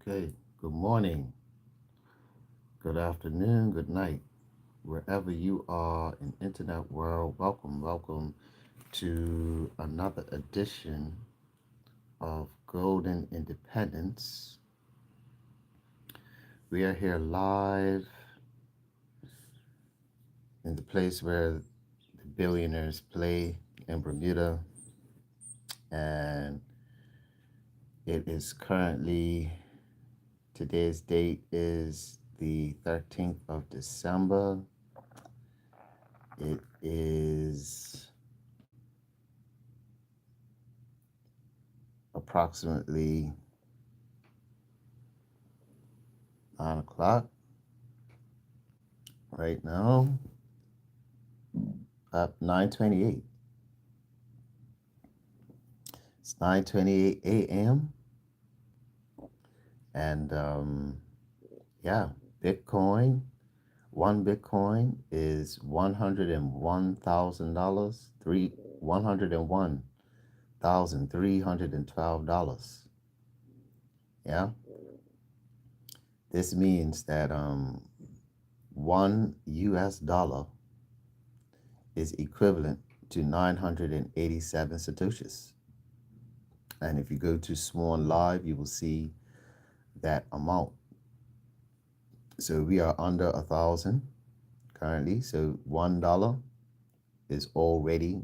Okay, good morning, good afternoon, good night, wherever you are in internet world. Welcome to another edition of Golden Independence. We are here live in the place where the billionaires play in Bermuda, and it is currently today's date is the 13th of December. It is approximately 9 o'clock right now, up 9:28. It's 9:28 a.m. and yeah, Bitcoin. One Bitcoin is $101,000, 101,312. Yeah, this means that one US dollar is equivalent to 987 satoshis. And if you go to Swan Live, you will see that amount. So we are under 1,000 currently. So $1 is already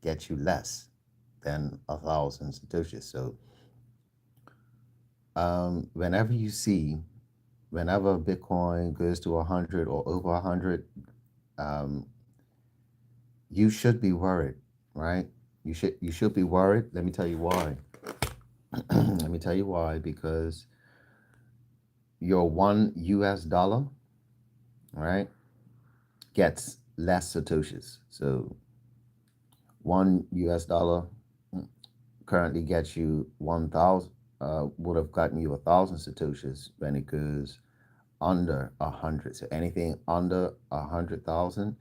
get you less than 1,000 satoshis. So whenever you see, whenever Bitcoin goes to 100 or over 100, um, you should be worried, right? You should be worried. Let me tell you why. Let me tell you why. Because your one US dollar, right, gets less satoshis. So one US dollar currently gets you 1,000. Would have gotten you 1,000 satoshis when it goes under 100. So anything under 100,000,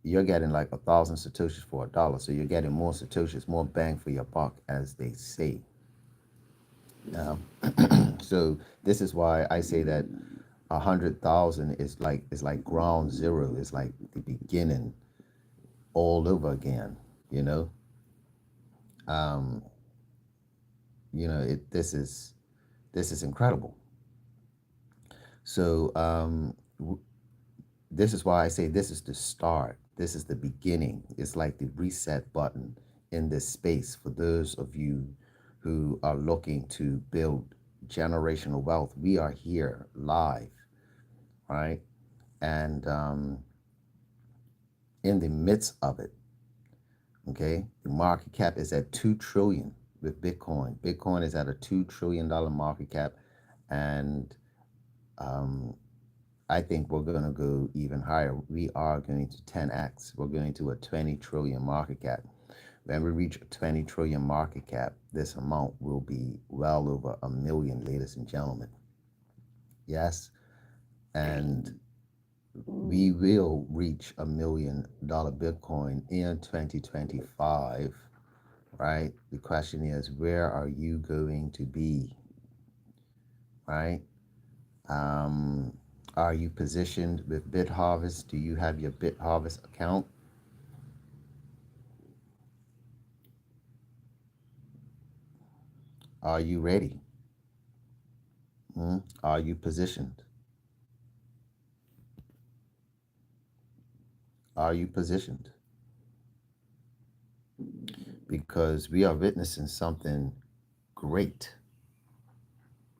you're getting like 1,000 satoshis for $1. So you're getting more satoshis, more bang for your buck, as they say. Now, so this is why I say that 100,000 is like ground zero. It's like the beginning all over again. You know, um, this is incredible. So this is why I say this is the start. This is the beginning. It's like the reset button in this space for those of you who are looking to build generational wealth. We are here live, right? And in the midst of it, okay, the market cap is at 2 trillion with Bitcoin. Bitcoin is at a $2 trillion market cap, and um, I think we're going to go even higher. We are going to 10x. We're going to a 20 trillion market cap. When we reach a 20 trillion market cap, this amount will be well over 1 million, ladies and gentlemen. Yes. And we will reach $1 million Bitcoin in 2025, right? The question is, where are you going to be, right? Um, are you positioned with BitHarvest? Do you have your BitHarvest account? Are you ready? Are you positioned? Are you positioned? Because we are witnessing something great.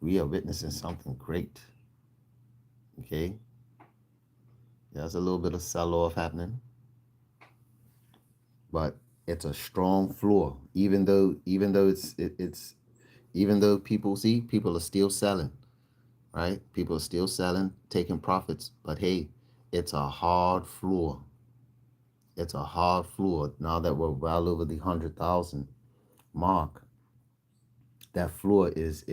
We are witnessing something great. Okay? There's a little bit of sell off happening, but it's a strong floor. Even though it's even though people are still selling, right? People are still selling, taking profits, but hey, it's a hard floor. It's a hard floor. Now that we're well over the 100,000 mark, that floor is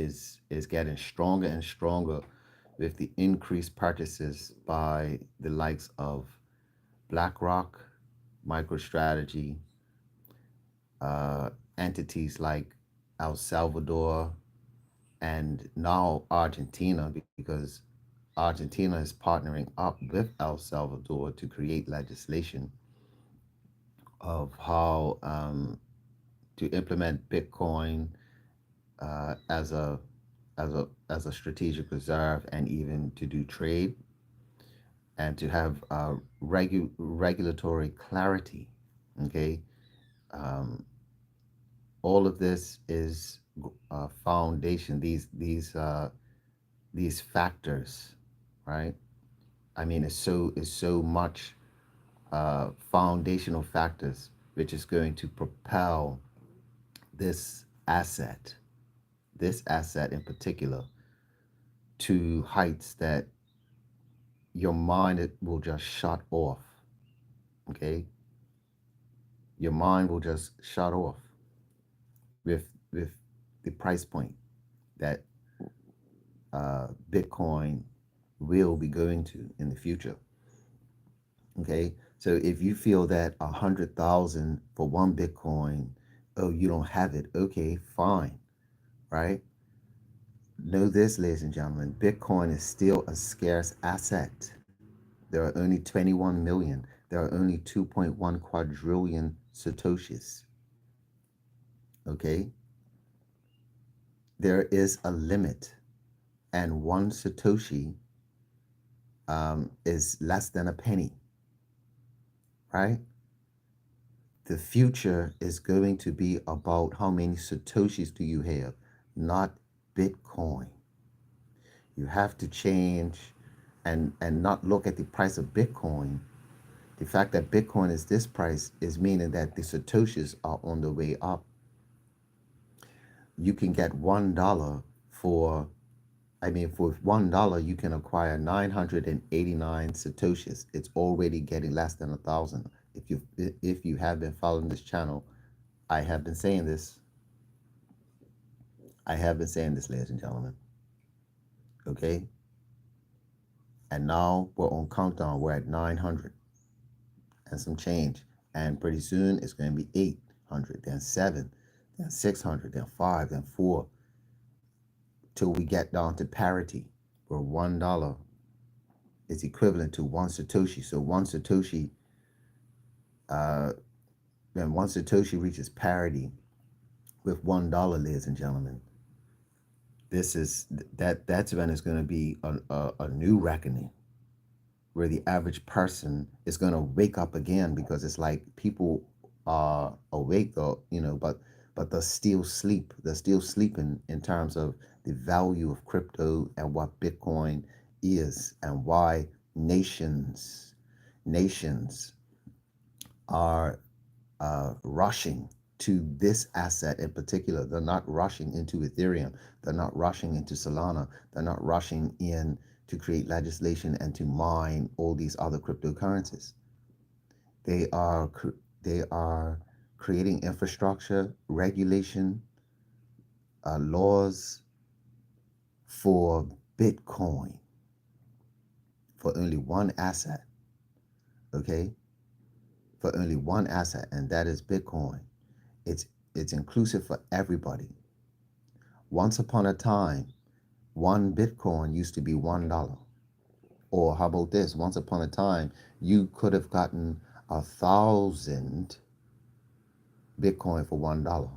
getting stronger and stronger with the increased purchases by the likes of BlackRock, MicroStrategy, entities like El Salvador, and now Argentina, because Argentina is partnering up with El Salvador to create legislation of how to implement Bitcoin as a strategic reserve, and even to do trade, and to have regulatory clarity. Okay, um, all of this is foundation. These factors, right? I mean, it's so much foundational factors which is going to propel this asset, this asset in particular, to heights that your mind it will just shut off. Okay, your mind will just shut off with the price point that Bitcoin will be going to in the future. Okay, so if you feel that 100,000 for one Bitcoin, oh, you don't have it. Okay, fine, right? Know this, ladies and gentlemen, Bitcoin is still a scarce asset. There are only 21 million. There are only 2.1 quadrillion Satoshis. Okay, there is a limit, and one Satoshi is less than a penny, right? The future is going to be about how many Satoshis do you have, not Bitcoin. You have to change and not look at the price of Bitcoin. The fact that Bitcoin is this price is meaning that the Satoshis are on the way up. You can get $1 for, I mean, for $1, you can acquire 989 Satoshis. It's already getting less than 1,000. If you have been following this channel, I have been saying this. I have been saying this, ladies and gentlemen. Okay? And now we're on countdown. We're at 900 and some change. And pretty soon it's going to be 800, then 7, then 600, then 5, then 4, till we get down to parity, where $1 is equivalent to one Satoshi. So one Satoshi, uh, when one Satoshi reaches parity with $1, ladies and gentlemen, this is that's when it's going to be a new reckoning, where the average person is going to wake up again, because it's like people are awake though, but they're still sleep. They're still sleeping in terms of the value of crypto and what Bitcoin is, and why nations are rushing to this asset in particular. They're not rushing into Ethereum. They're not rushing into Solana. They're not rushing in to create legislation and to mine all these other cryptocurrencies. They are they are creating infrastructure, regulation, laws for Bitcoin, for only one asset. Okay, for only one asset, and that is Bitcoin. It's inclusive for everybody. Once upon a time, one Bitcoin used to be $1. Or how about this? Once upon a time, you could have gotten 1,000 Bitcoin for $1.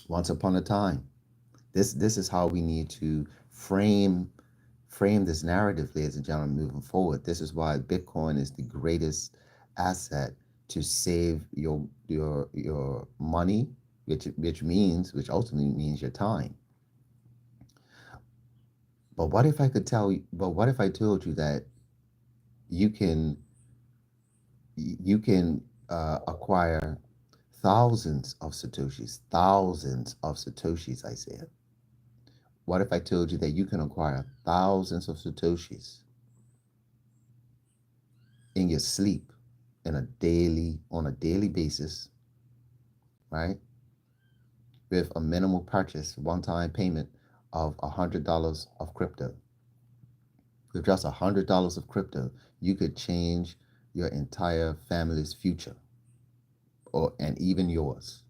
Once upon a time. This is how we need to frame this narrative, ladies and gentlemen, moving forward. This is why Bitcoin is the greatest asset to save your money, which ultimately means your time. But what if I told you that you can you can acquire thousands of Satoshis, I said. What if I told you that you can acquire thousands of Satoshis in your sleep, on a daily basis, right? With a minimal purchase, one-time payment of $100 of crypto. With just $100 of crypto, you could change your entire family's future, and even yours.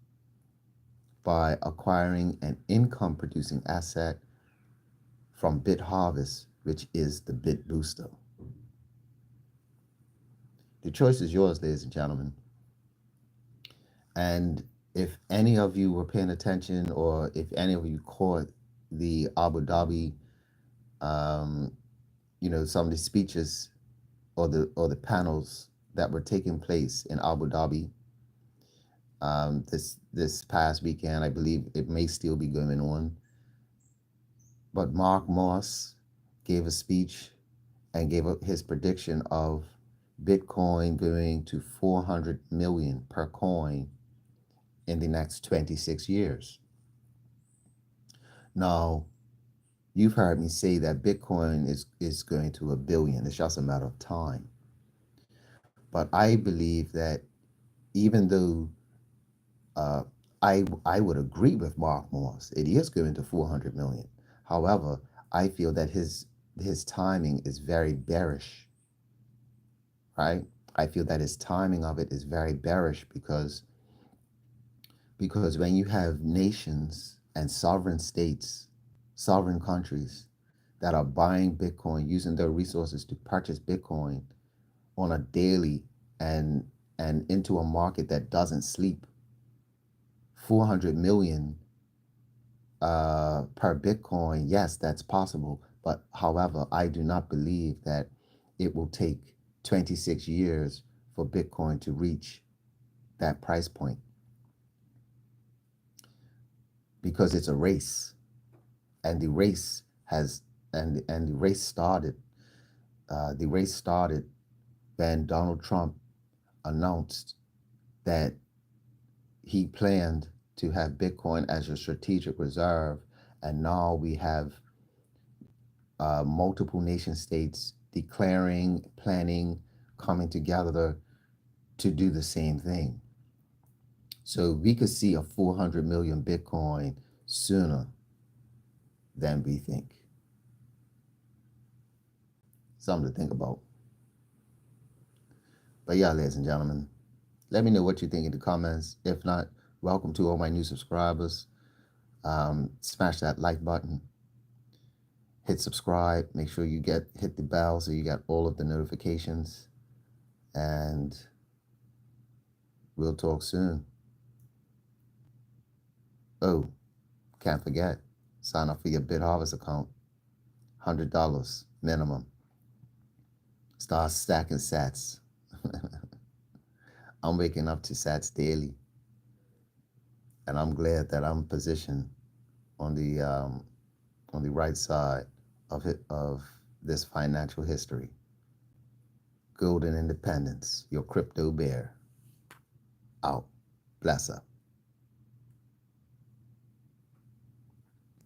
by acquiring an income producing asset from BitHarvest, which is the BitBooster. The choice is yours, ladies and gentlemen. And if any of you were paying attention, or if any of you caught the Abu Dhabi, um, some of the speeches or the panels that were taking place in Abu Dhabi this past weekend, I believe it may still be going on. But Mark Moss gave a speech and gave his prediction of Bitcoin going to 400 million per coin in the next 26 years. Now, you've heard me say that Bitcoin is going to a billion. It's just a matter of time. But I believe that even though uh, I would agree with Mark Morse, it is going to 400 million. However, I feel that his timing is very bearish, right? I feel that his timing of it is very bearish because when you have nations and sovereign states, sovereign countries that are buying Bitcoin, using their resources to purchase Bitcoin on a daily and into a market that doesn't sleep, 400 million per Bitcoin, yes, that's possible. But however, I do not believe that it will take 26 years for Bitcoin to reach that price point, because it's a race, and the race started. The race started when Donald Trump announced that he planned to have Bitcoin as a strategic reserve, and now we have multiple nation states declaring, planning, coming together to do the same thing. So we could see a 400 million Bitcoin sooner than we think. Something to think about. But yeah, ladies and gentlemen, let me know what you think in the comments. If not, welcome to all my new subscribers. Smash that like button. Hit subscribe. Make sure you hit the bell so you get all of the notifications. And we'll talk soon. Oh, can't forget, sign up for your BitHarvest account. $100 minimum. Start stacking sats. I'm waking up to sats daily, and I'm glad that I'm positioned on the right side of this financial history. Golden independence, your crypto bear. Out. Bless up.